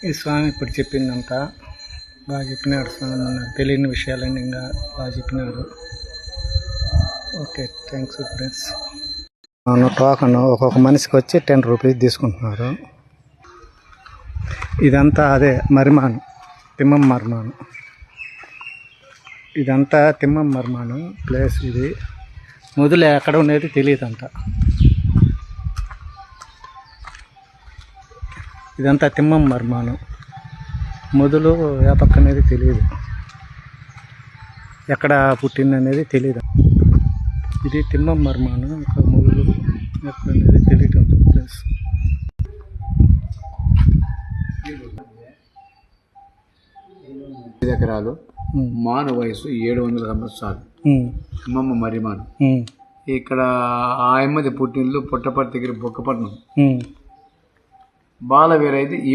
ఈ స్వామి ఇప్పుడు చెప్పిందంతా బాగా చెప్పినాడు స్వామి. నాకు తెలియని విషయాలన్నీ ఇంకా బాగా చెప్పినాడు. Okay, thanks friends. టోకన్ ఒక్కొక్క మనిషికి వచ్చి 10 రూపీస్ తీసుకుంటున్నారు. ఇదంతా అదే మరిమాను, తిమ్మం మరిమాను. ఇదంతా తిమ్మం మరిమాను ప్లేస్. ఇది మొదలు ఎక్కడ ఉండేది తెలియదంట. ఇదంతా తిమ్మం మరిమాను. మొదలు ఏ పక్క అనేది తెలియదు, ఎక్కడ పుట్టింది అనేది తెలియదు. ఇది తిమ్మం మరిమాను. మొదలు ఎక్కడ అనేది తెలియదు ప్లేస్. ఎకరాలు మాను వయసు 700 సంవత్సరాలు. తిమ్మమ్మ మరిమాను. ఇక్కడ ఆ అమ్మది పుట్టిల్లు పుట్టపర్తి దగ్గర బొక్కపట్నం. బాలవీరైతే ఈ